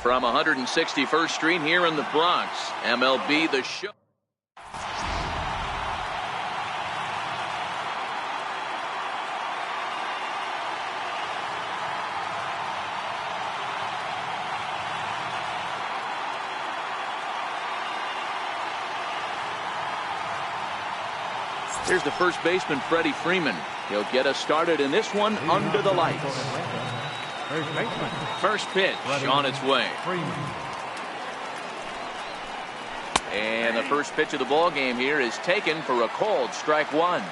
From 161st Street here in the Bronx, MLB The Show. Here's the first baseman, Freddie Freeman. He'll get us started in this one under the lights. First pitch on its way. And the first pitch of the ball game here is taken for a called strike one.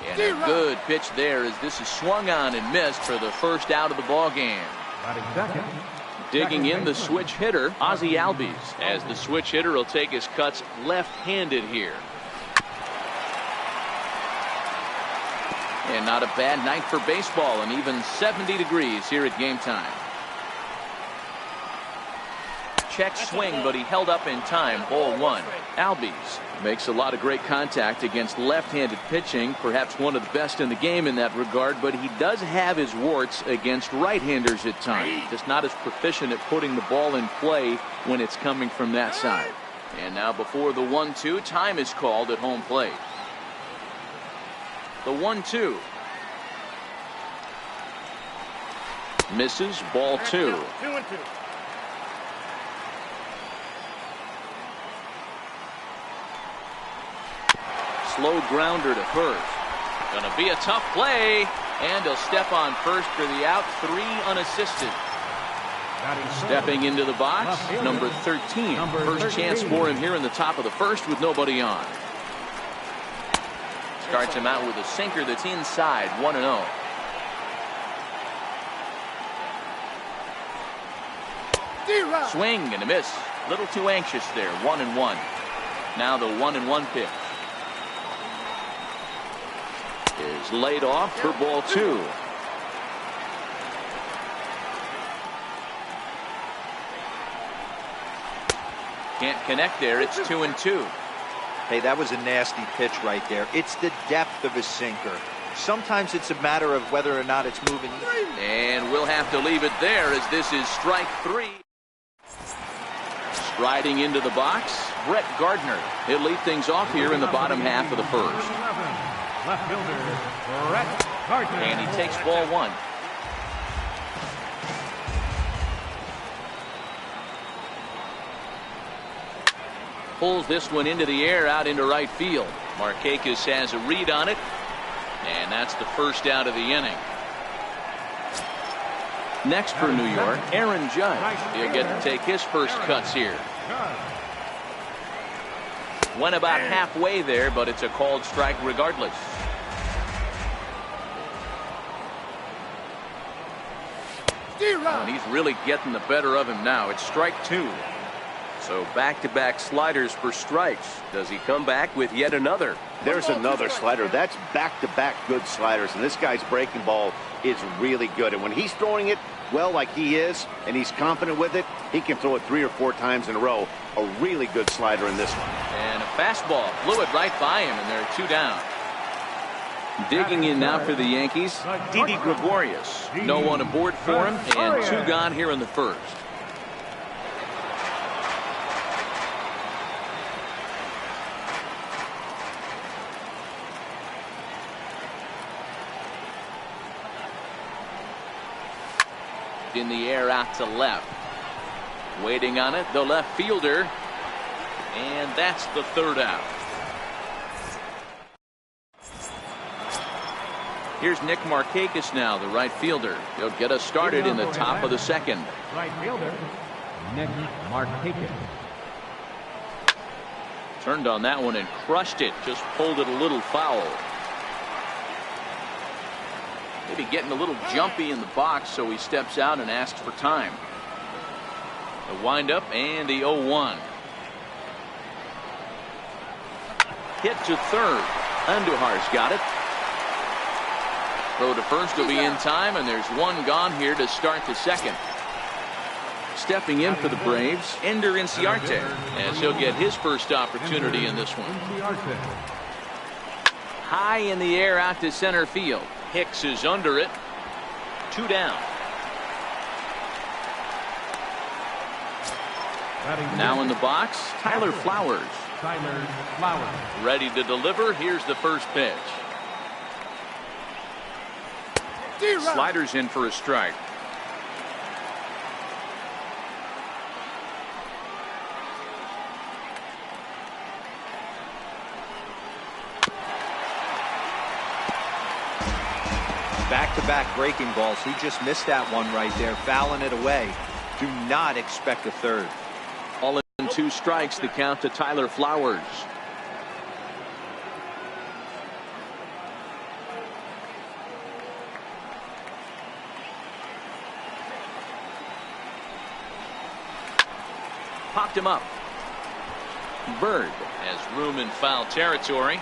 And a good pitch there as this is swung on and missed for the first out of the ball game. Digging in the switch hitter, Ozzie Albies, as the switch hitter will take his cuts left-handed here. And not a bad night for baseball, and even 70 degrees here at game time. Check swing, but he held up in time. Ball one. Albies makes a lot of great contact against left-handed pitching, perhaps one of the best in the game in that regard, but he does have his warts against right-handers at times. Just not as proficient at putting the ball in play when it's coming from that side. And now before the 1-2, time is called at home plate. The 1-2. Misses, ball two. 2-2. Slow grounder to first. Gonna be a tough play, and he'll step on first for the out. 3 unassisted. Stepping into the box, number 13. First chance for him here in the top of the first with nobody on. Starts him out with a sinker that's inside, 1-0. Swing and a miss. Little too anxious there, 1-1. Now the 1-1 pitch is laid off for ball two. Can't connect there. It's 2-2. Hey, that was a nasty pitch right there. It's the depth of his sinker. Sometimes it's a matter of whether or not it's moving. And we'll have to leave it there as this is strike 3. Striding into the box, Brett Gardner. He'll lead things off here in the bottom half of the first. Left fielder, Brett Gardner. And he takes ball one. Pulls this one into the air out into right field. Markakis has a read on it. And that's the first out of the inning. Next for New York, Aaron Judge. He'll get to take his first cuts here. Went about halfway there, but it's a called strike regardless. And he's really getting the better of him now. It's strike 2. So back-to-back sliders for strikes. Does he come back with yet another? There's another slider. That's back-to-back good sliders, and this guy's breaking ball is really good. And when he's throwing it well like he is, and he's confident with it, he can throw it 3 or 4 times in a row. A really good slider in this one. And a fastball flew it right by him, and there are 2 down. Digging in now for the Yankees, Didi Gregorius. No one aboard for him, and 2 gone here in the first. In the air out to left. Waiting on it, the left fielder. And that's the 3rd out. Here's Nick Markakis now, the right fielder. He'll get us started in the top of the second. Right fielder, Nick Markakis. Turned on that one and crushed it. Just pulled it a little foul. Maybe getting a little jumpy in the box, so he steps out and asks for time. The windup and the 0-1. Hit to third. Andujar's got it. Throw to first will be in time, and there's one gone here to start the second. Stepping in for the Braves, Ender Inciarte, as he'll get his first opportunity in this one. High in the air out to center field. Hicks is under it. 2 down. Now in the box, Tyler Flowers. Ready to deliver. Here's the first pitch. Sliders in for a strike. Back-to-back breaking balls. He just missed that one right there, fouling it away. Do not expect a third. All in 2 strikes, the count to Tyler Flowers. Popped him up. Bird has room in foul territory.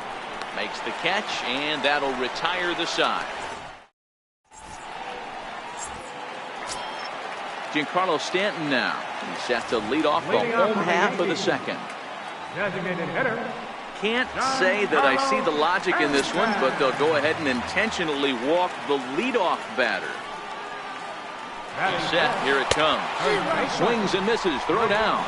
Makes the catch, and that'll retire the side. Giancarlo Stanton now. He's set to lead off the home half of the second. Designated hitter. Can't say that I see the logic in this one, but they'll go ahead and intentionally walk the leadoff batter. Set, here it comes. Swings and misses, throw down.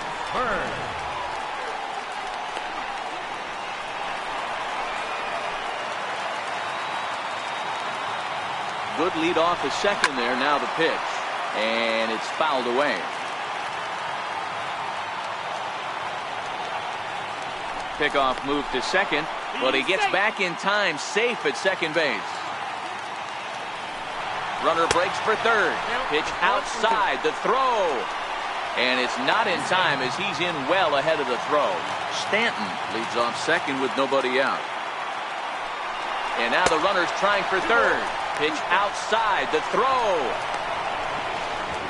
Good lead off the second there. Now the pitch. And it's fouled away. Pickoff move to second, but he gets back in time, safe at second base. Runner breaks for third. Pitch outside, the throw. And it's not in time as he's in well ahead of the throw. Stanton leads off second with nobody out. And now the runner's trying for third. Pitch outside, the throw.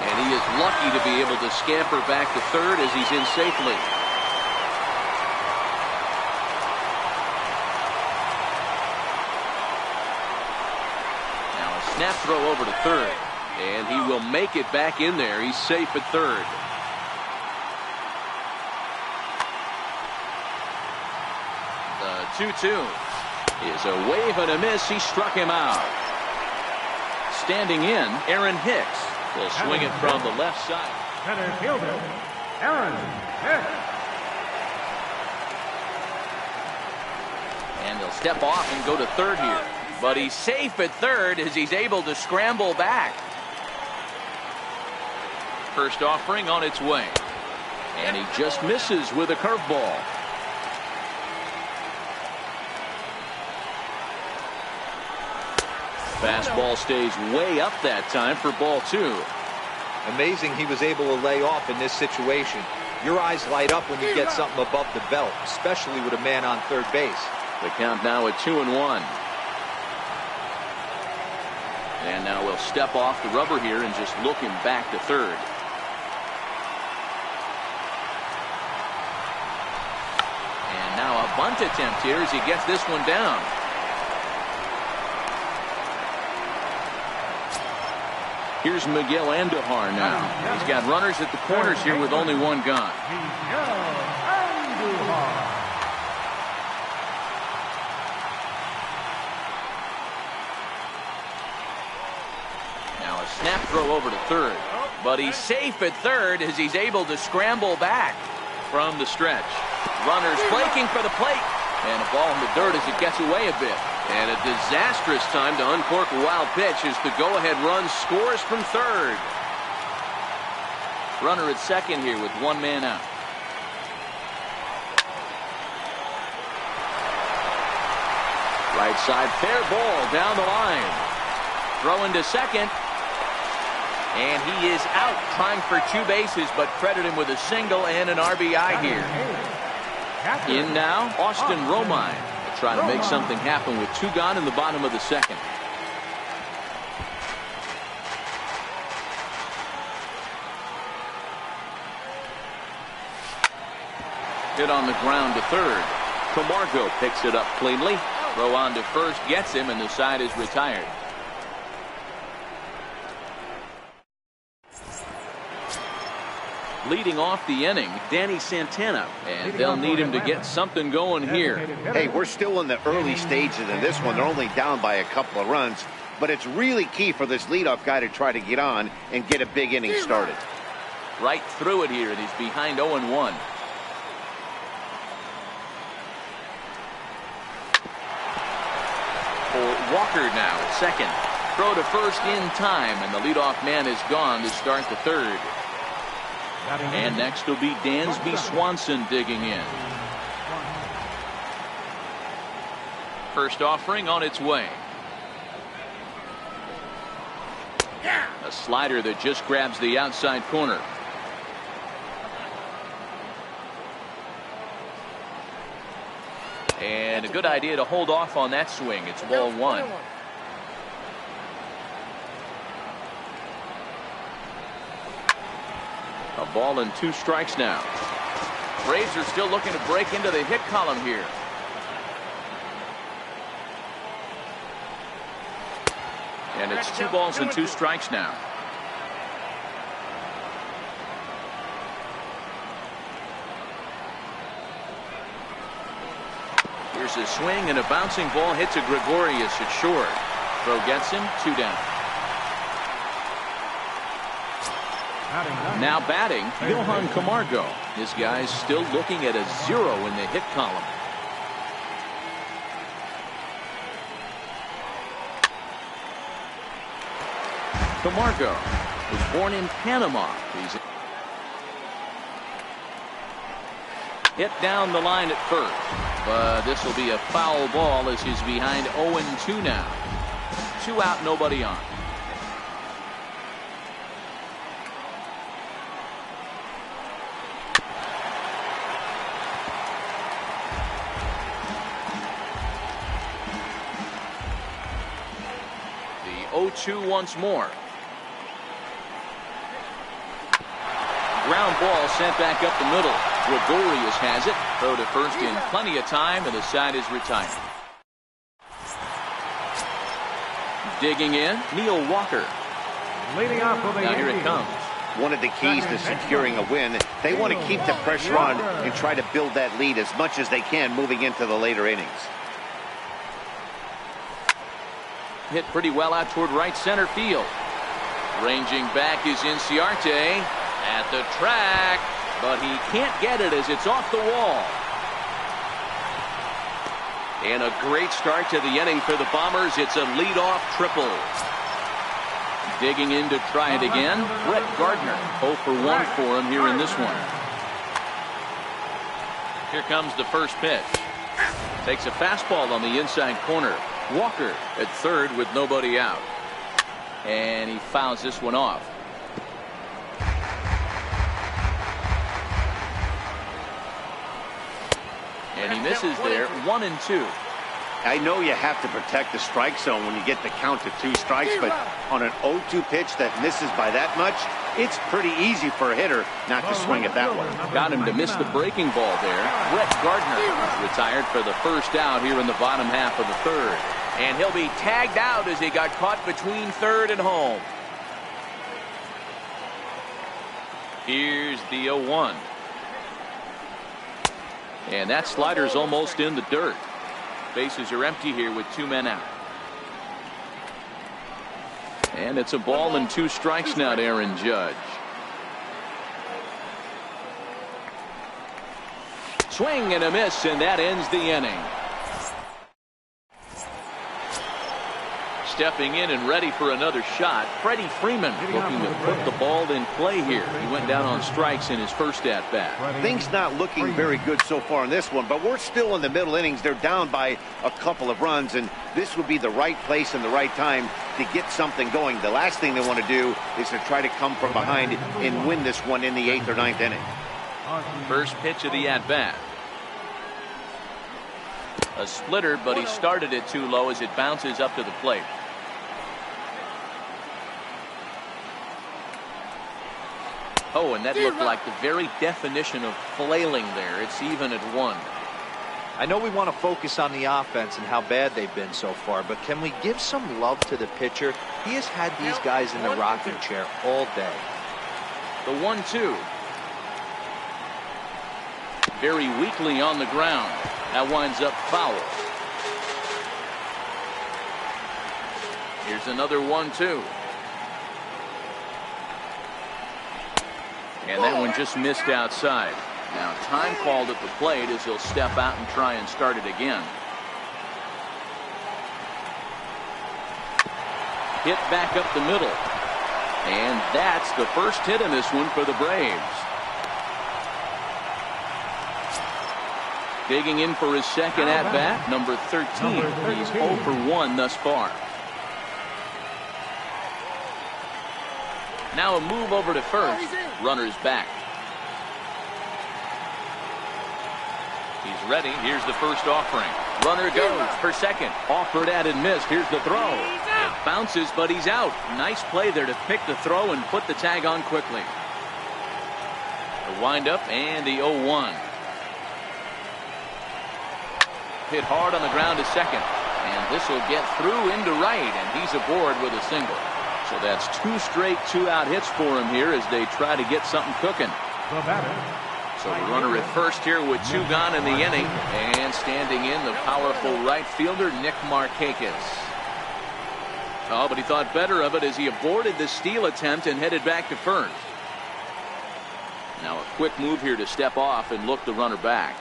And he is lucky to be able to scamper back to third as he's in safely. Now a snap throw over to third. And he will make it back in there. He's safe at third. The 2-2 is a wave and a miss. He struck him out. Standing in, Aaron Hicks. Will swing it from the left side. Center fielder, Aaron Hicks. And they'll step off and go to third here. But he's safe at third as he's able to scramble back. First offering on its way. And he just misses with a curveball. Fastball stays way up that time for ball 2. Amazing he was able to lay off in this situation. Your eyes light up when you get something above the belt, especially with a man on third base. The count now at 2-1. And now we'll step off the rubber here and just look him back to third. And now a bunt attempt here as he gets this one down. Here's Miguel Andujar now. He's got runners at the corners here with only one gone. Now a snap throw over to third. But he's safe at third as he's able to scramble back from the stretch. Runners flaking for the plate. And a ball in the dirt as it gets away a bit. And a disastrous time to uncork a wild pitch as the go-ahead run scores from third. Runner at second here with one man out. Right side, fair ball down the line. Throw into second. And he is out trying for 2 bases, but credit him with a single and an RBI here. In now, Austin Romine. Try to make something happen with 2 gone in the bottom of the second. Hit on the ground to third. Camargo picks it up cleanly. Throw on to first, gets him, and the side is retired. leading off the inning, Danny Santana. And they'll need him to get something going here. Hey, we're still in the early stages of this one. They're only down by a couple of runs. But it's really key for this leadoff guy to try to get on and get a big inning started. Right through it here, and he's behind 0-1. For Walker now at second. Throw to first in time, and the leadoff man is gone to start the third. And next will be Dansby Swanson digging in. First offering on its way. A slider that just grabs the outside corner. And a good idea to hold off on that swing. It's ball one. A ball and 2 strikes now. Braves are still looking to break into the hit column here. And it's 2 balls and 2 strikes now. Here's a swing, and a bouncing ball hits a Gregorius at short. Throw gets him, 2 down. Now batting, Johan Camargo. This guy's still looking at a 0 in the hit column. Camargo was born in Panama. He's hit down the line at first, but this will be a foul ball as he's behind 0-2 now. 2 out, nobody on. The 0-2 once more. Ground ball sent back up the middle. Gregorius has it. Throw to first in plenty of time, and the side is retired. Digging in, Neil Walker. Leading off for the Now here it comes. One of the keys to securing a win, they want to keep the pressure on and try to build that lead as much as they can moving into the later innings. Hit pretty well out toward right center field. Ranging back is Inciarte at the track, but he can't get it as it's off the wall. And a great start to the inning for the Bombers. It's a leadoff triple. Digging in to try it again, Brett Gardner. 0 for 1 for him here in this one. Here comes the first pitch. Takes a fastball on the inside corner. Walker at third with nobody out. And he fouls this one off. And he misses there. 1-2. I know you have to protect the strike zone when you get the count to 2 strikes, but on an 0-2 pitch that misses by that much, it's pretty easy for a hitter not to swing at that one. Got him to miss the breaking ball there. Brett Gardner retired for the first out here in the bottom half of the third. And he'll be tagged out as he got caught between third and home. Here's the 0-1. And that slider's almost in the dirt. Bases are empty here with 2 men out. And it's a ball and 2 strikes now to Aaron Judge. Swing and a miss, and that ends the inning. Stepping in and ready for another shot, Freddie Freeman looking to put the ball in play here. He went down on strikes in his first at-bat. Things not looking very good so far in this one, but we're still in the middle innings. They're down by a couple of runs, and this would be the right place and the right time to get something going. The last thing they want to do is to try to come from behind and win this one in the 8th or 9th inning. First pitch of the at-bat. A splitter, but he started it too low as it bounces up to the plate. Oh, and that looked like the very definition of flailing there. It's even at 1. I know we want to focus on the offense and how bad they've been so far, but can we give some love to the pitcher? He has had these guys in the rocking chair all day. The 1-2. very weakly on the ground. That winds up foul. Here's another 1-2. And that one just missed outside. Now time called at the plate as he'll step out and try and start it again. Hit back up the middle. And that's the first hit in this one for the Braves. Digging in for his second at-bat, number 13. He's 0 for 1 thus far. Now a move over to first. Runner's back. He's ready. Here's the first offering. Runner goes for second. Offered at and missed. Here's the throw. It bounces, but he's out. Nice play there to pick the throw and put the tag on quickly. The windup and the 0-1. Hit hard on the ground to second. And this will get through into right, and he's aboard with a single. So that's 2 straight 2-out hits for him here as they try to get something cooking. So the runner at first here with 2 gone in the inning. And standing in, the powerful right fielder, Nick Markakis. Oh, but he thought better of it as he aborted the steal attempt and headed back to first. Now a quick move here to step off and look the runner back.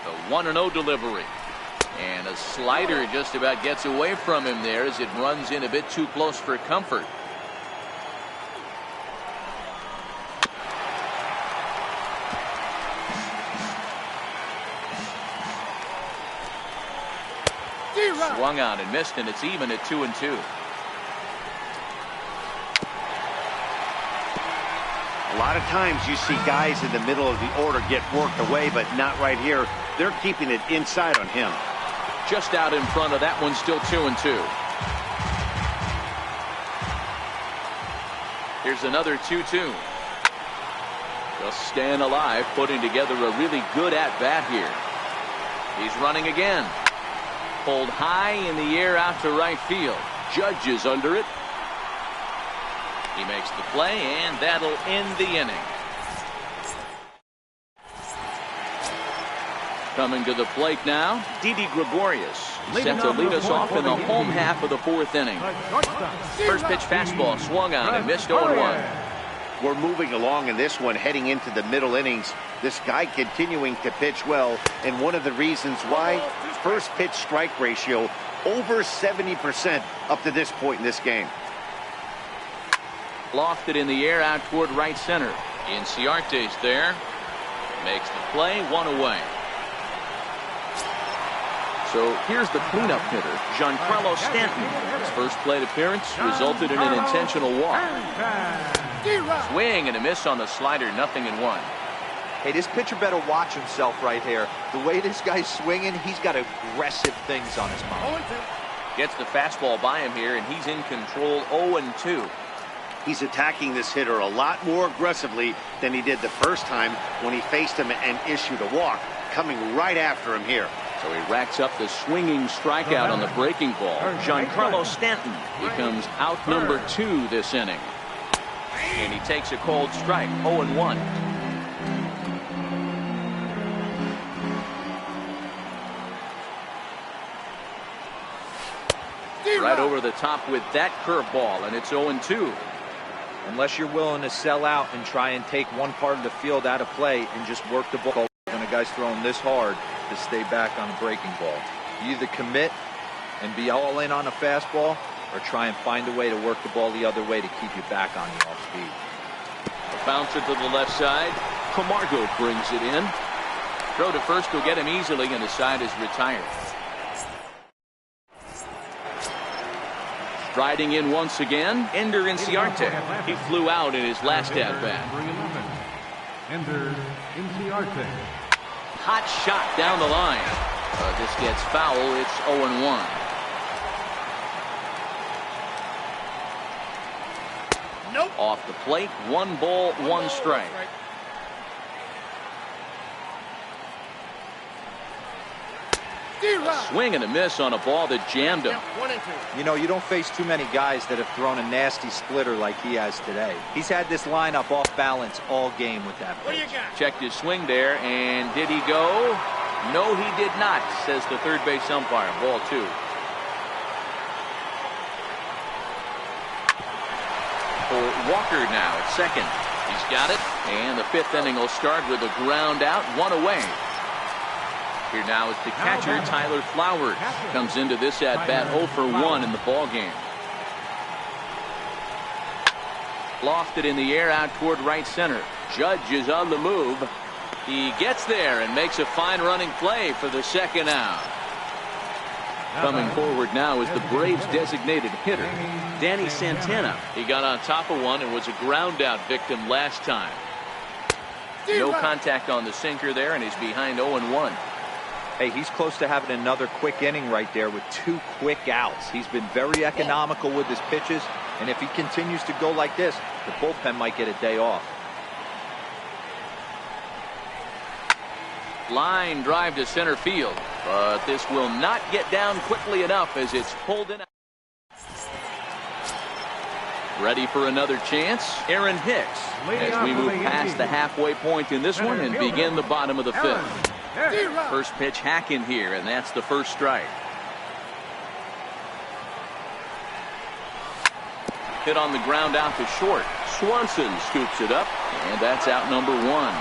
The 1-0 delivery. And a slider just about gets away from him there as it runs in a bit too close for comfort. Swung on and missed, and it's even at 2-2. A lot of times you see guys in the middle of the order get worked away, but not right here. They're keeping it inside on him. Just out in front of that one, still 2-2. Here's another 2-2. Just staying alive, putting together a really good at-bat here. He's running again. Pulled high in the air out to right field. Judge is under it. He makes the play, and that'll end the inning. Coming to the plate now, Didi Gregorius, set to lead us off in the home half of the 4th inning. First pitch fastball swung on and missed 0-1. We're moving along in this one, heading into the middle innings. This guy continuing to pitch well, and one of the reasons why, first pitch strike ratio over 70% up to this point in this game. Lofted in the air out toward right center. Inciarte's there. Makes the play, 1 away. So here's the cleanup hitter, Giancarlo Stanton. His first plate appearance resulted in an intentional walk. Swing and a miss on the slider, 0-1. Hey, this pitcher better watch himself right here. The way this guy's swinging, he's got aggressive things on his mound. Gets the fastball by him here, and he's in control, 0-2. He's attacking this hitter a lot more aggressively than he did the first time when he faced him and issued a walk, coming right after him here. So he racks up the swinging strikeout on the breaking ball. Giancarlo Stanton becomes out number 2 this inning. And he takes a cold strike, 0-1. Right over the top with that curveball, and it's 0-2. Unless you're willing to sell out and try and take one part of the field out of play and just work the ball when a guy's throwing this hard to stay back on a breaking ball. You either commit and be all in on a fastball or try and find a way to work the ball the other way to keep you back on the off speed. A bouncer to the left side. Camargo brings it in. Throw to first will get him easily, and the side is retired. Striding in once again, Ender Inciarte. He flew out in his last at-bat. Ender Inciarte. Hot shot down the line. This gets foul. It's 0-1. Nope. Off the plate, 1 ball, 1 strike. A swing and a miss on a ball that jammed him. You know, you don't face too many guys that have thrown a nasty splitter like he has today. He's had this lineup off balance all game with that pitch. Checked his swing there, and did he go? No, he did not, says the third base umpire. Ball 2. For Walker now at second. He's got it, and the 5th inning will start with a ground out, 1 away. Here now is the catcher, Tyler Flowers. Comes into this at-bat 0 for 1 in the ball game. Lofted in the air out toward right center. Judge is on the move. He gets there and makes a fine running play for the second out. Coming forward now is the Braves' designated hitter, Danny Santana. He got on top of one and was a ground out victim last time. No contact on the sinker there, and he's behind 0-1. Hey, he's close to having another quick inning right there with 2 quick outs. He's been very economical with his pitches, and if he continues to go like this, the bullpen might get a day off. Line drive to center field, but this will not get down quickly enough as it's pulled in. Ready for another chance, Aaron Hicks, as we move past the halfway point in this one and begin the bottom of the 5th. First pitch hacking here, and that's the first strike. Hit on the ground out to short. Swanson scoops it up, and that's out number 1.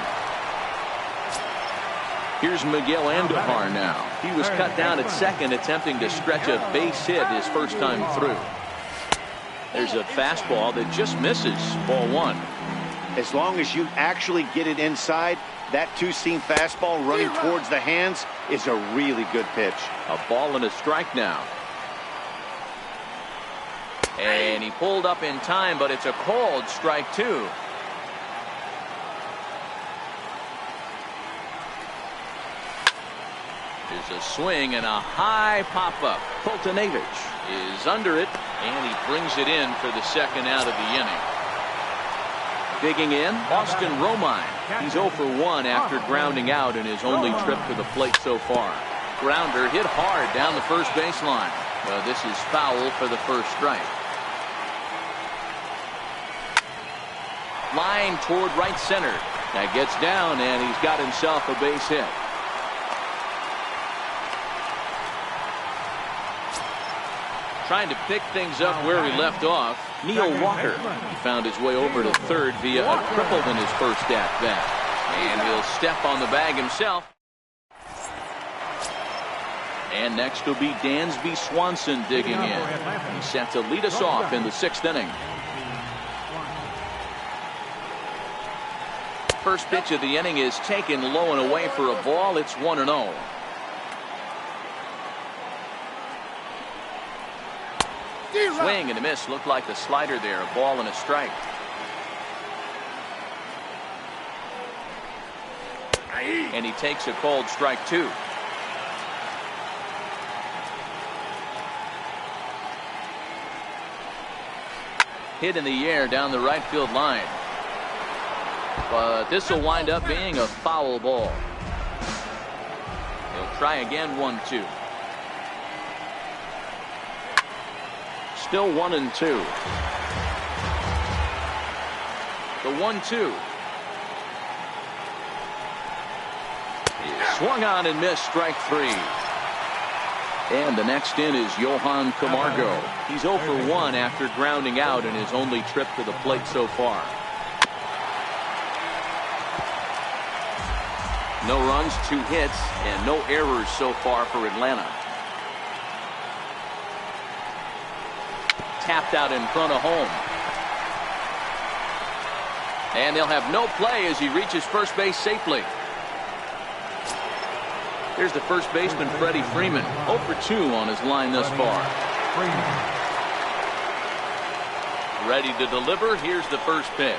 Here's Miguel Andujar now. He was cut down at second, attempting to stretch a base hit his first time through. There's a fastball that just misses. Ball 1. As long as you actually get it inside, that 2-seam fastball running towards the hands is a really good pitch. A ball and a strike now. And he pulled up in time, but it's a called strike 2. There's a swing and a high pop-up. Fultonevich is under it, and he brings it in for the second out of the inning. Digging in, Austin Romine. He's 0 for 1 after grounding out in his only trip to the plate so far. Grounder hit hard down the first baseline. This is foul for the first strike. Line toward right center. That gets down, and he's got himself a base hit. Trying to pick things up where he left off, Neil Walker. He found his way over to third via a triple in his first at-bat. And he'll step on the bag himself. And next will be Dansby Swanson digging in. He's set to lead us off in the 6th inning. First pitch of the inning is taken low and away for a ball. It's 1-0. Swing and a miss. Looked like the slider there. A ball and a strike. And he takes a called strike 2. Hit in the air down the right field line. But this will wind up being a foul ball. He'll try again. 1-2. Still 1-2. The 1-2. Swung on and missed. Strike 3. And the next in is Johan Camargo. He's 0 for 1 after grounding out in his only trip to the plate so far. No runs, 2 hits, and no errors so far for Atlanta. Tapped out in front of home. And they'll have no play as he reaches first base safely. Here's the first baseman, Freddie Freeman. 0 for 2 on his line thus far. Ready to deliver. Here's the first pitch.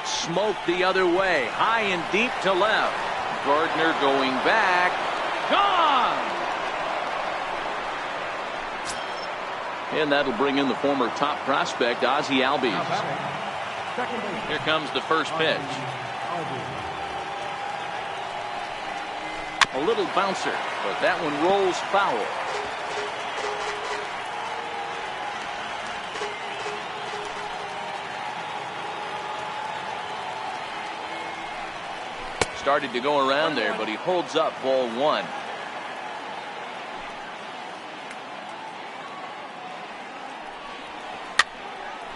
Smoke the other way. High and deep to left. Gardner going back. Gone! And that'll bring in the former top prospect, Ozzie Albies. Here comes the first pitch. A little bouncer, but that one rolls foul. Started to go around there, but he holds up ball one.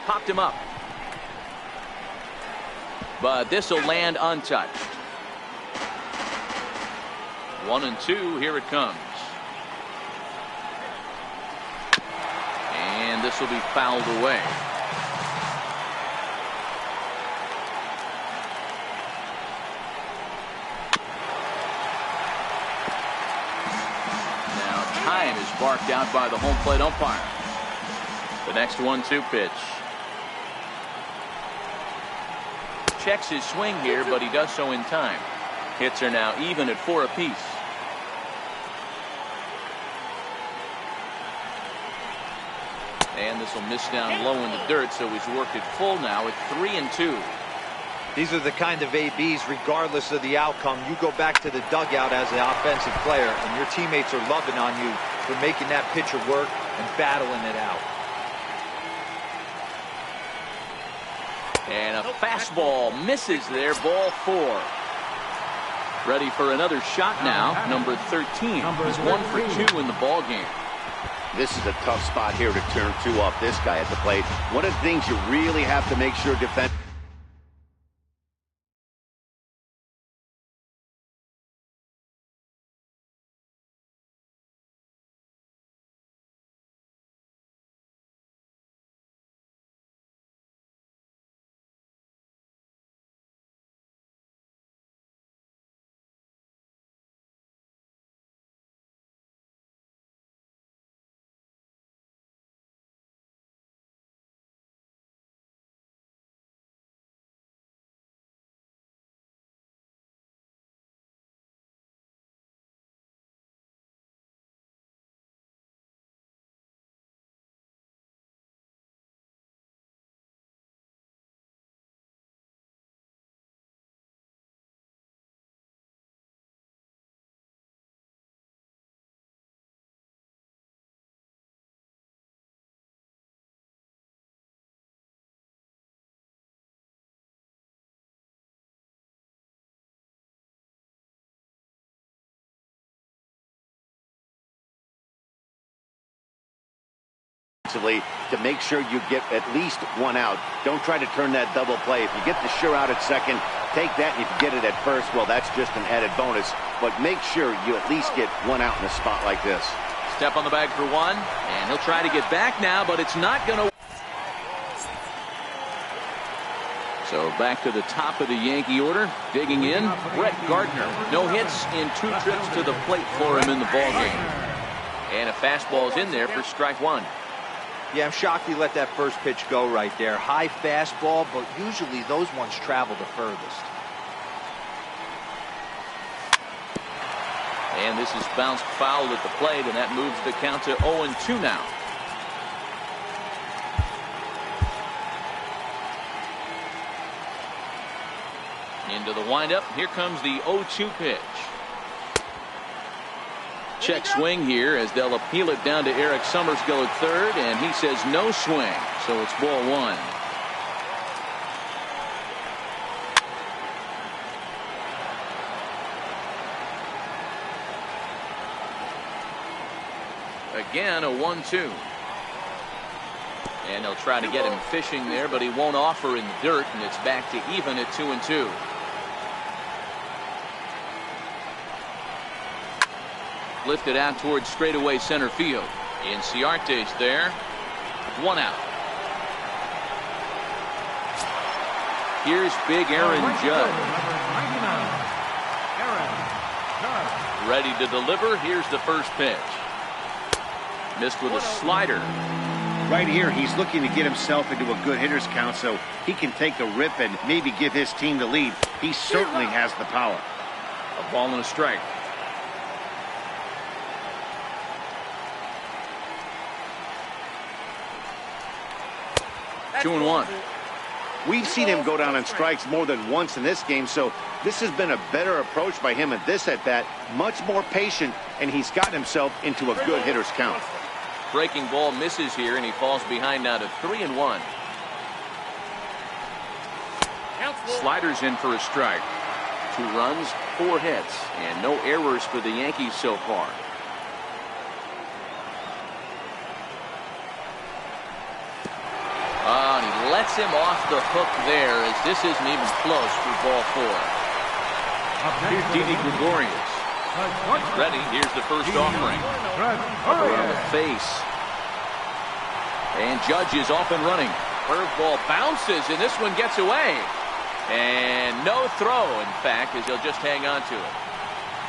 Popped him up. But this will land untouched. 1-2, here it comes. And this will be fouled away. Now time is barked out by the home plate umpire. The next 1-2 pitch. Checks his swing here, but he does so in time. Hits are now even at 4 apiece. And this will miss down low in the dirt, so he's worked it full now at 3-2. These are the kind of ABs, regardless of the outcome, you go back to the dugout as an offensive player, and your teammates are loving on you for making that pitcher work and battling it out. And a fastball misses there, ball 4. Ready for another shot now, number 13. He's 1 for 2 in the ball game. This is a tough spot here to turn 2 off this guy at the plate. One of the things you really have to make sure defend. To make sure you get at least 1 out. Don't try to turn that double play. If you get the sure out at second, take that, and if you get it at first, well, that's just an added bonus. But make sure you at least get 1 out in a spot like this. Step on the bag for 1, and he'll try to get back now, but it's not going to. So back to the top of the Yankee order, digging in, Brett Gardner. No hits in 2 trips to the plate for him in the ball game. And a fastball's in there for strike 1. Yeah, I'm shocked he let that first pitch go right there. High fastball, but usually those ones travel the furthest. And this is bounced foul at the plate, and that moves the count to 0-2 now. Into the windup. Here comes the 0-2 pitch. Check swing here as they'll appeal it down to Eric Summerskill at third, and he says no swing, so it's ball 1. Again, a 1-2. And they'll try to get him fishing there, but he won't offer in the dirt, and it's back to even at 2-2. Lifted out towards straightaway center field. Inciarte's there. 1 out. Here's big Aaron Judd. Ready to deliver. Here's the first pitch. Missed with a slider. Right here, he's looking to get himself into a good hitter's count so he can take a rip and maybe give his team the lead. He certainly has the power. A ball and a strike. 2-1. We've seen him go down on strikes more than once in this game, so this has been a better approach by him at this at-bat. Much more patient, and he's gotten himself into a good hitter's count. Breaking ball misses here, and he falls behind now to 3-1. Sliders in for a strike. 2 runs, 4 hits, and no errors for the Yankees so far. And he lets him off the hook there, as this isn't even close for ball 4. Didi Gregorius. Ready, here's the first offering. Upper on the face. And Judge is off and running. Curveball bounces, and this one gets away. And no throw, in fact, as he'll just hang on to it.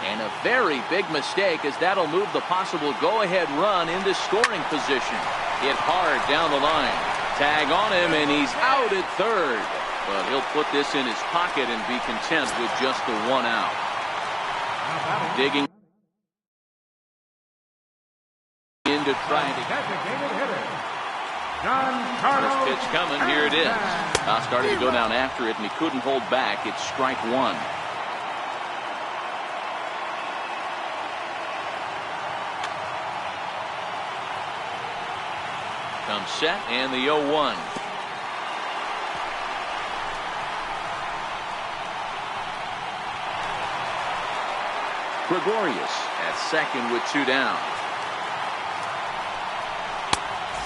And a very big mistake, as that'll move the possible go-ahead run into scoring position. Hit hard down the line. Tag on him, and he's out at third. But he'll put this in his pocket and be content with just the 1 out. Digging into trying to get first pitch coming. Here it is. Started to go down after it, and he couldn't hold back. It's strike 1. Comes set, and the 0-1. Gregorius at second with 2 down.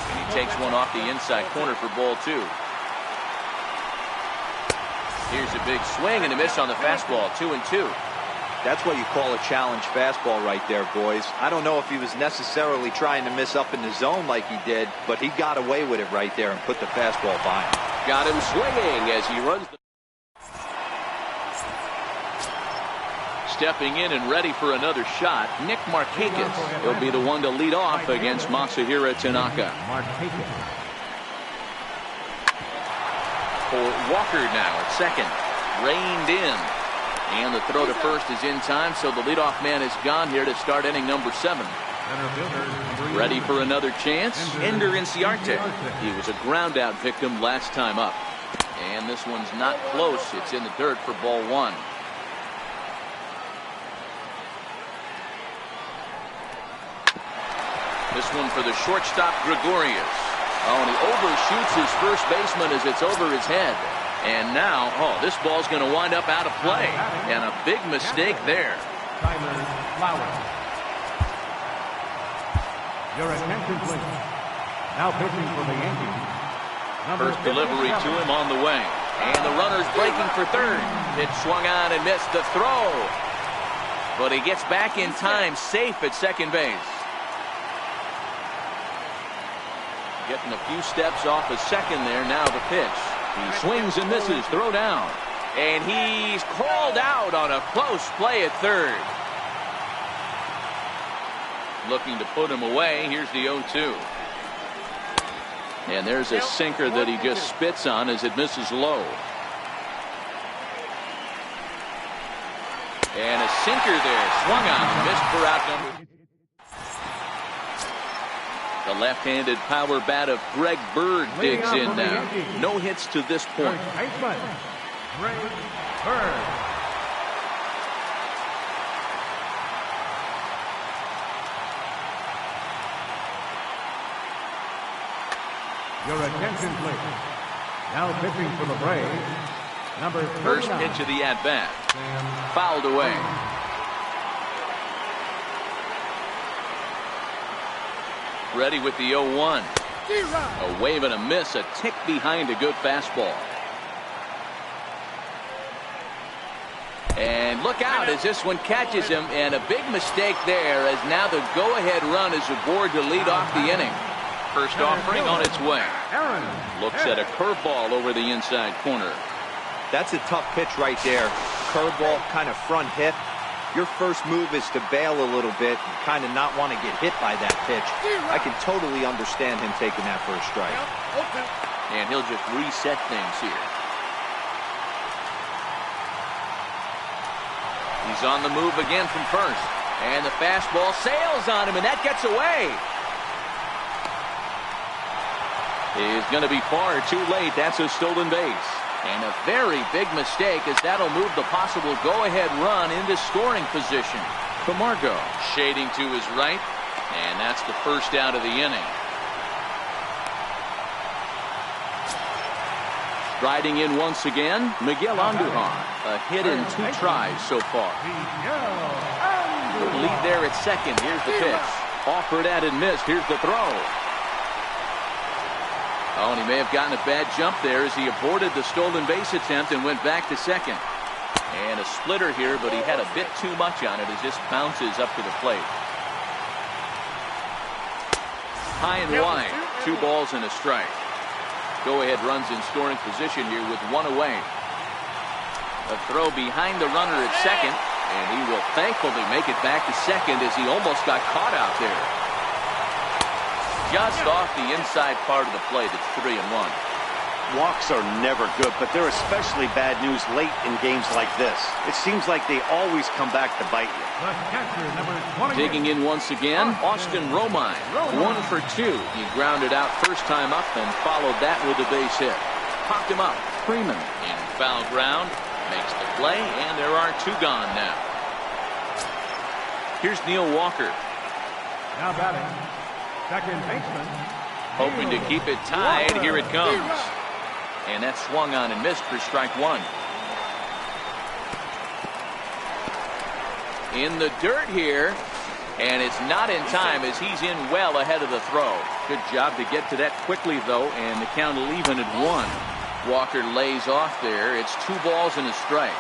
And he takes one off the inside corner for ball 2. Here's a big swing and a miss on the fastball. 2-2. That's what you call a challenge fastball right there, boys. I don't know if he was necessarily trying to miss up in the zone like he did, but he got away with it right there and put the fastball by him. Got him swinging as he runs. Stepping in and ready for another shot, Nick Markakis. He'll be the one to lead off against Masahiro Tanaka. For Walker now at second. Reined in. And the throw to first is in time, so the leadoff man is gone here to start inning number 7. Ready for another chance? Ender Inciarte. He was a ground out victim last time up. And this one's not close. It's in the dirt for ball 1. This one for the shortstop, Gregorius. Oh, and he overshoots his first baseman as it's over his head. And now, this ball's going to wind up out of play. And a big mistake there. Your attention, please. Now pitching for the Yankees. First delivery to him on the way. And the runner's breaking for third. It swung on and missed the throw. But he gets back in time, safe at second base. Getting a few steps off a second there. Now the pitch. He swings and misses. Throw down. And he's called out on a close play at third. Looking to put him away. Here's the 0-2. And there's a sinker that he just spits on as it misses low. And a sinker there. Swung on and missed for out number. The left-handed power bat of Greg Bird digs in now. No hits to this point. Greg Bird. Your attention, please. Now pitching for the Braves, number 39. First pitch of the at-bat. Fouled away. Ready with the 0-1. A wave and a miss, a tick behind a good fastball. And look out as this one catches him, and a big mistake there, as now the go-ahead run is aboard to lead off the inning. First offering on its way. Looks at a curveball over the inside corner. That's a tough pitch right there. Curveball, kind of front hip. Your first move is to bail a little bit and kind of not want to get hit by that pitch. I can totally understand him taking that first strike. And he'll just reset things here. He's on the move again from first. And the fastball sails on him, and that gets away. is going to be far too late. That's a stolen base. And a very big mistake, as that'll move the possible go-ahead run into scoring position. Camargo shading to his right, and that's the first out of the inning. Riding in once again, Miguel Andujar. A hit in 2 tries so far. The lead there at second. Here's the pitch. Offered at and missed. Here's the throw. Oh, and he may have gotten a bad jump there as he aborted the stolen base attempt and went back to second. And a splitter here, but he had a bit too much on it as this bounces up to the plate. High and wide. 2 balls and a strike. Go-ahead runs in scoring position here with 1 away. A throw behind the runner at second, and he will thankfully make it back to second as he almost got caught out there. Just off the inside part of the plate. It's 3-1. Walks are never good, but they're especially bad news late in games like this. It seems like they always come back to bite you. Digging in once again, Austin Romine. 1 for 2. He grounded out first time up and followed that with a base hit. Popped him up. Freeman in foul ground makes the play, and there are 2 gone now. Here's Neil Walker. Now batting, second baseman. Hoping to keep it tied. Here it comes. And that's swung on and missed for strike 1. In the dirt here, and it's not in time as he's in well ahead of the throw. Good job to get to that quickly, though, and the count will even at 1. Walker lays off there. It's 2 balls and a strike.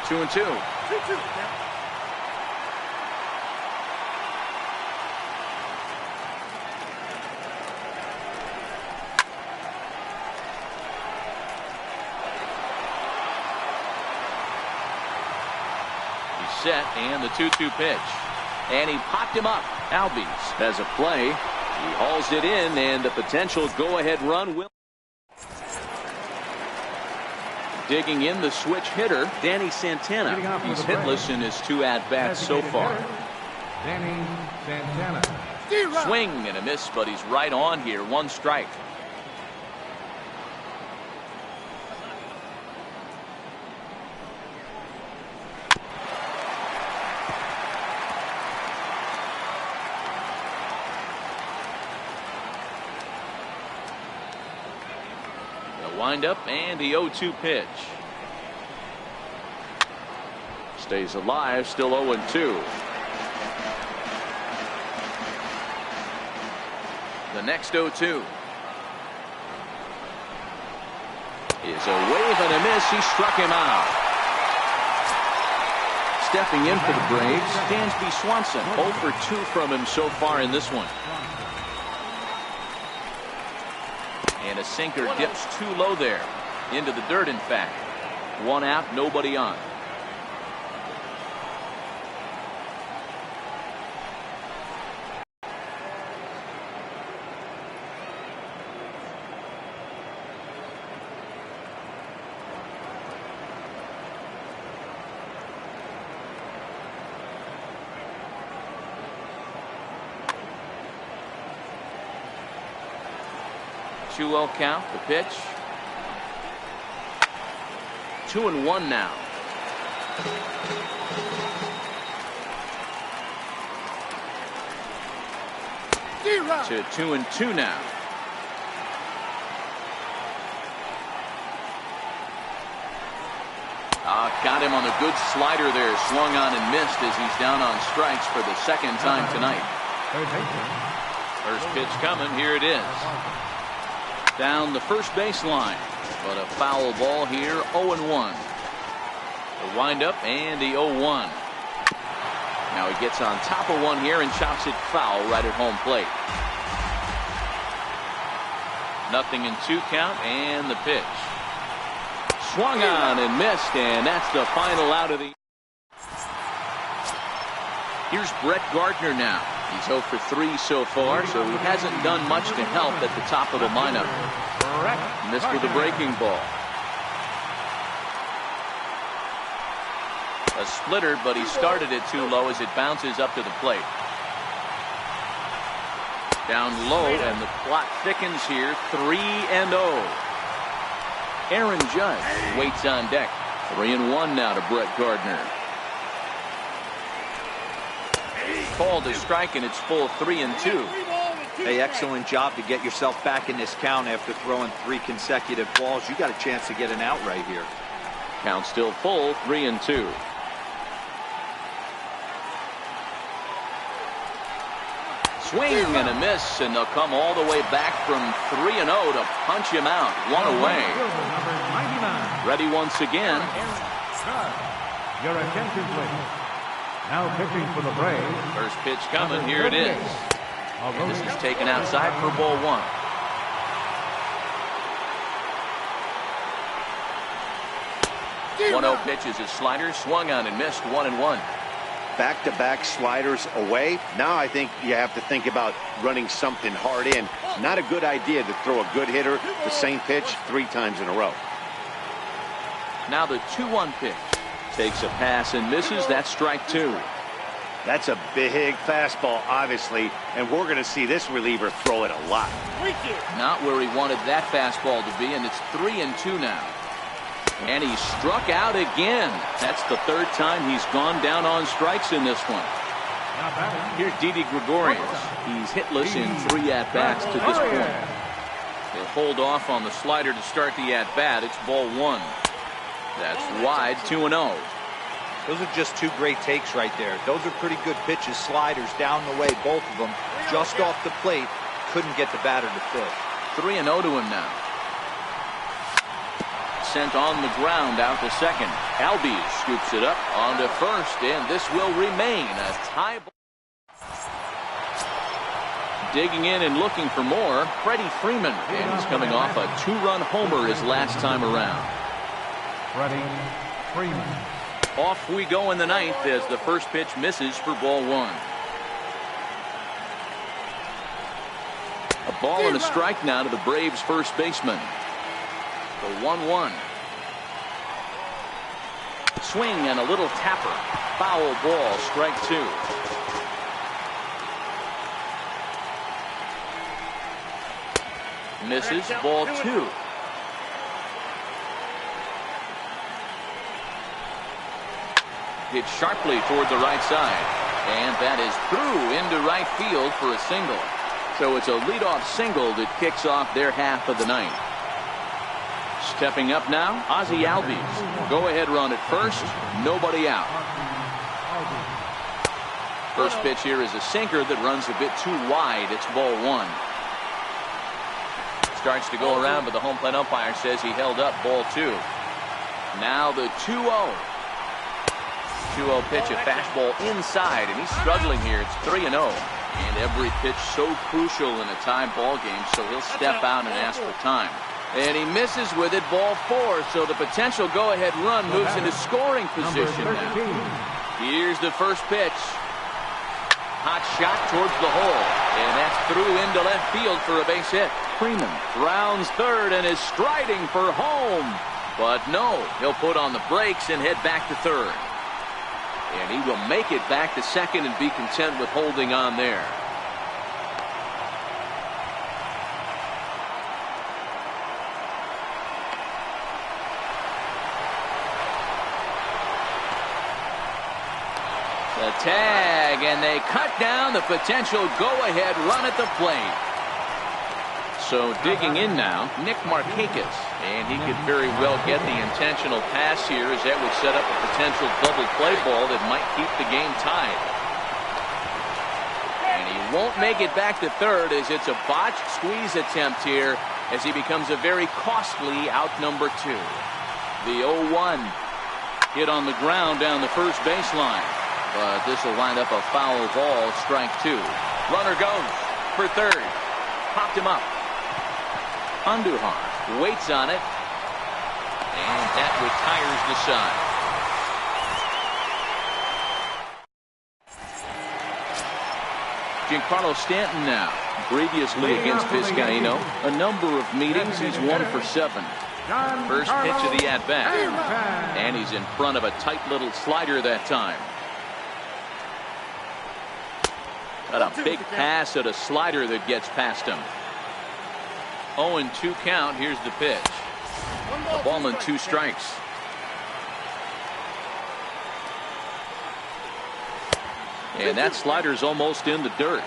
2-2. Set and the 2-2 pitch, and he popped him up. Albies has a play. He hauls it in, and the potential go-ahead run will. Digging in the switch hitter, Danny Santana. He's hitless in his 2 at-bats so far. Danny Santana. Swing and a miss, but he's right on here. 1 strike. Wind up and the 0-2 pitch. Stays alive, still 0-2. The next 0-2 is a wave and a miss. He struck him out. Stepping in for the Braves, Dansby Swanson. 0 for 2 from him so far in this one. And a sinker dips too low there. Into the dirt, in fact. 1 out, nobody on. Two-0 count, the pitch. 2-1 now. To 2-2 now. Got him on the good slider there. Swung on and missed as he's down on strikes for the 2nd time tonight. First pitch coming. Here it is. Down the first baseline, but a foul ball here. 0-1. The windup and the 0-1. Now he gets on top of one here and chops it foul right at home plate. 0-2 count and the pitch. Swung on and missed, and that's the final out of the. Here's Brett Gardner now. He's 0 for 3 so far, so he hasn't done much to help at the top of the lineup. Missed with a breaking ball. A splitter, but he started it too low as it bounces up to the plate. Down low, and the plot thickens here. 3-0. Aaron Judge waits on deck. 3-1 now to Brett Gardner. Called a strike, and it's full 3-2. Hey, excellent job to get yourself back in this count after throwing 3 consecutive balls. You got a chance to get an out right here. Count still full, 3-2. Swing and a miss, and they'll come all the way back from 3-0 to punch him out. 1 away. Ready once again. Your attention, please. Now pitching for the Braves. First pitch coming. Here it is. And this is taken outside for ball 1. One-0 pitch is his slider, swung on and missed. 1-1. Back-to-back sliders away. Now I think you have to think about running something hard in. Not a good idea to throw a good hitter the same pitch 3 times in a row. Now the 2-1 pitch. Takes a pass and misses. That's strike 2. That's a big fastball, obviously, and we're going to see this reliever throw it a lot. Not where he wanted that fastball to be, and it's 3-2 now. And he struck out again. That's the 3rd time he's gone down on strikes in this one. Here's Didi Gregorius. He's hitless in 3 at-bats to this point. He'll hold off on the slider to start the at-bat. It's ball 1. That's wide, 2-0. Those are just 2 great takes right there. Those are pretty good pitches. Sliders down the way, both of them. Just off the plate. Couldn't get the batter to fit. 3-0 to him now. Sent on the ground out to second. Albies scoops it up onto first, and this will remain a tie ball. Digging in and looking for more, Freddie Freeman, and he's coming off a 2-run homer his last time around. Freddie Freeman. Off we go in the 9th as the first pitch misses for ball 1. A ball and a strike now to the Braves first baseman. The 1-1. Swing and a little tapper. Foul ball, strike 2. Misses, ball 2. Hit sharply toward the right side. And that is through into right field for a single. So it's a leadoff single that kicks off their half of the 9th. Stepping up now, Ozzie Albies. Go-ahead run at first, nobody out. First pitch here is a sinker that runs a bit too wide. It's ball 1. Starts to go around, but the home plate umpire says he held up ball 2. Now the 2-0. 2-0 pitch, a fastball inside, and he's struggling here. It's 3-0. And every pitch so crucial in a tie ball game, so he'll step out and ask for time. And he misses with it, ball 4, so the potential go-ahead run moves into scoring position now. Here's the first pitch. Hot shot towards the hole, and that's through into left field for a base hit. Freeman rounds third and is striding for home. But no, he'll put on the brakes and head back to third. And he will make it back to second and be content with holding on there. The tag, and they cut down the potential go-ahead run at the plate. So digging in now, Nick Markakis, and he could very well get the intentional pass here, as that would set up a potential double play ball that might keep the game tied. And he won't make it back to third, as it's a botched squeeze attempt here, as he becomes a very costly out number 2. The 0-1 hit on the ground down the first baseline. But this will wind up a foul ball, strike 2. Runner goes for third. Popped him up. Andujar waits on it. And that retires the side. Giancarlo Stanton now. Previously against Vizcaíno, a number of meetings. He's 1 for 7. First pitch of the at-bat. And he's in front of a tight little slider that time. Got a big pass at a slider that gets past him. 0-2 count. Here's the pitch. A ball and 2 strikes. And that slider's almost in the dirt.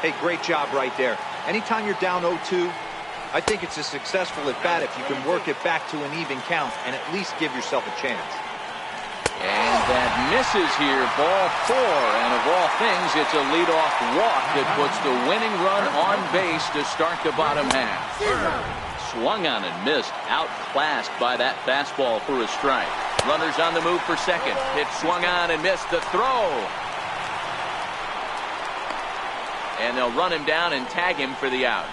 Hey, great job right there. Anytime you're down 0-2, I think it's a successful at bat if you can work it back to an even count and at least give yourself a chance. And that misses here, ball 4. And of all things, it's a leadoff walk that puts the winning run on base to start the bottom half. Swung on and missed, outclassed by that fastball for a strike. Runners on the move for second. Pitch swung on and missed the throw. And they'll run him down and tag him for the out.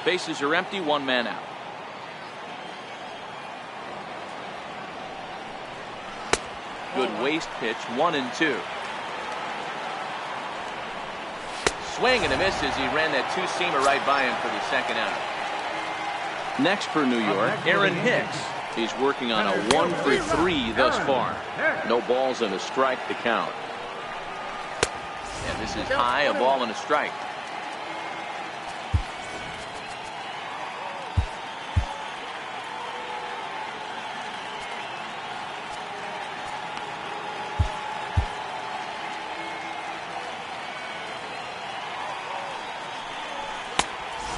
Bases are empty, 1 man out. Good waist pitch, 1-2. Swing and a miss as he ran that 2-seamer right by him for the second out. Next for New York, Aaron Hicks. He's working on a 1-for-3 thus far. No balls and a strike to count. And this is high, a ball and a strike.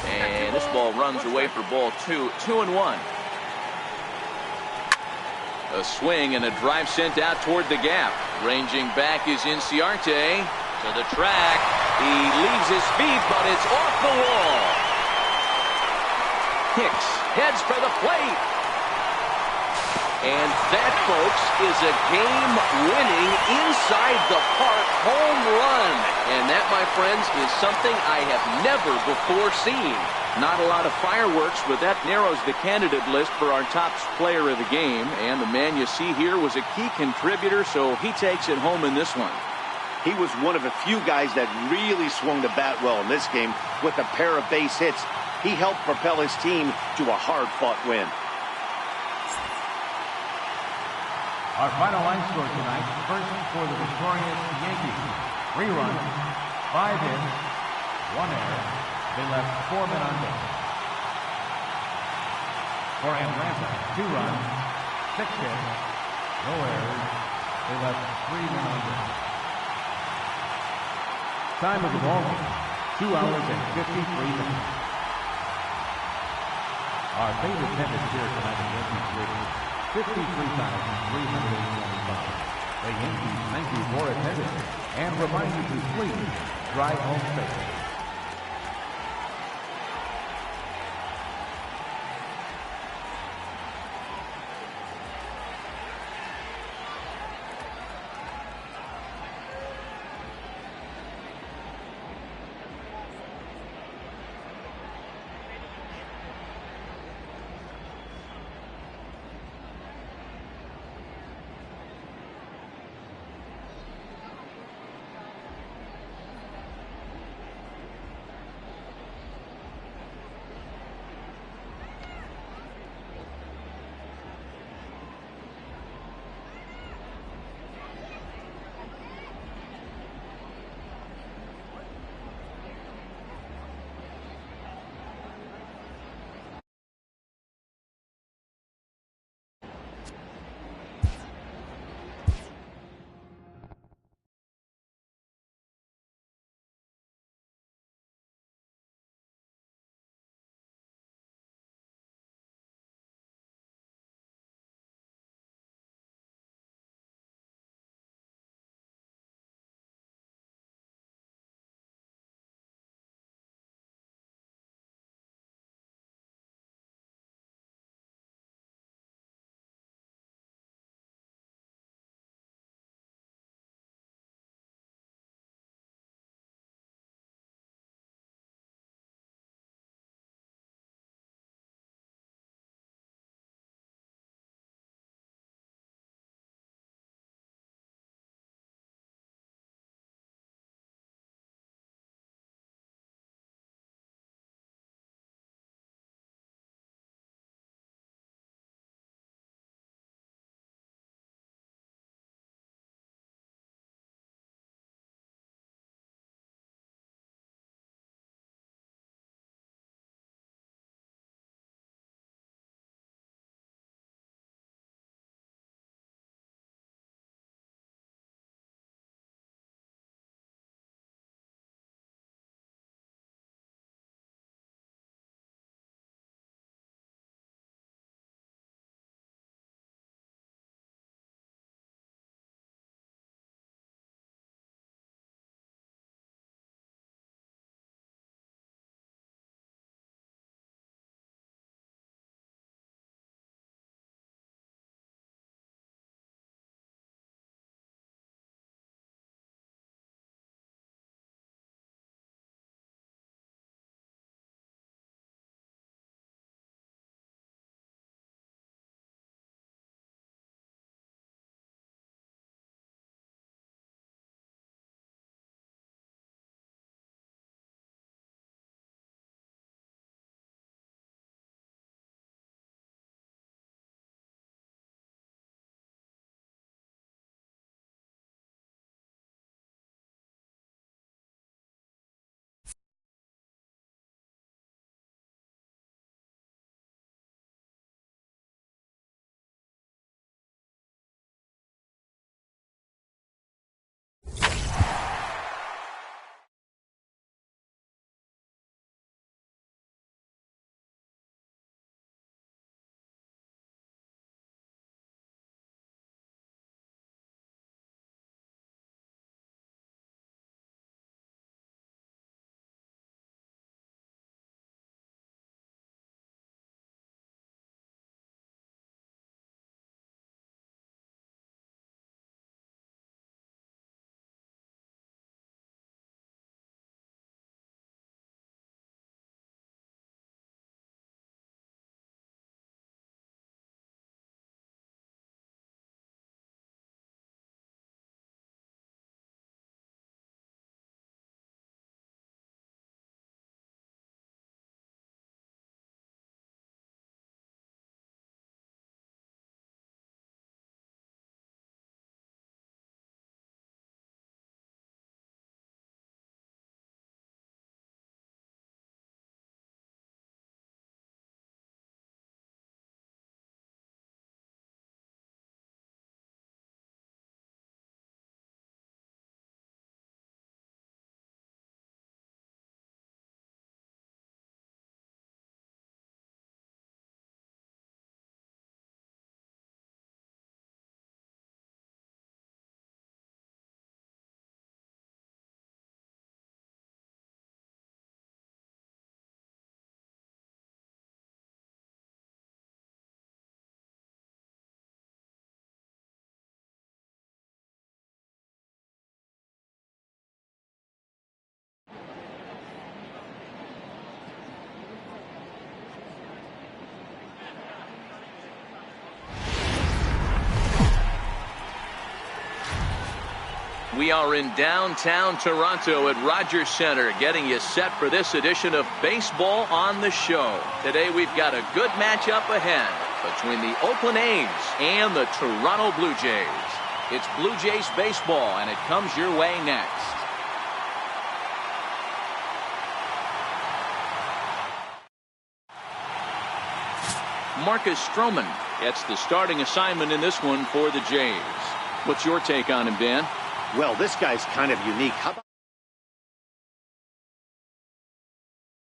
And this ball runs away for ball 2, 2-1. A swing and a drive sent out toward the gap. Ranging back is Inciarte. To the track. He leaves his feet, but it's off the wall. Hicks heads for the plate. And that, folks, is a game-winning inside-the-park home run. And that, my friends, is something I have never before seen. Not a lot of fireworks, but that narrows the candidate list for our top player of the game. And the man you see here was a key contributor, so he takes it home in this one. He was one of a few guys that really swung the bat well in this game with a pair of base hits. He helped propel his team to a hard-fought win. Our final line score tonight, first for the victorious Yankees. 3 runs, 5 hits, 1 error. They left 4 men on base. For Atlanta, 2 runs, 6 hits, no errors. They left 3 men on base. Time of the ball game, 2 hours and 53 minutes. Our base attendance here tonight at Yankee Stadium, 53,325. The Yankees thank you for attendance and remind you to please drive home safely. We are in downtown Toronto at Rogers Center, getting you set for this edition of Baseball on the Show. Today we've got a good matchup ahead between the Oakland A's and the Toronto Blue Jays. It's Blue Jays baseball, and it comes your way next. Marcus Stroman gets the starting assignment in this one for the Jays. What's your take on him, Dan? Well, this guy's kind of unique. How about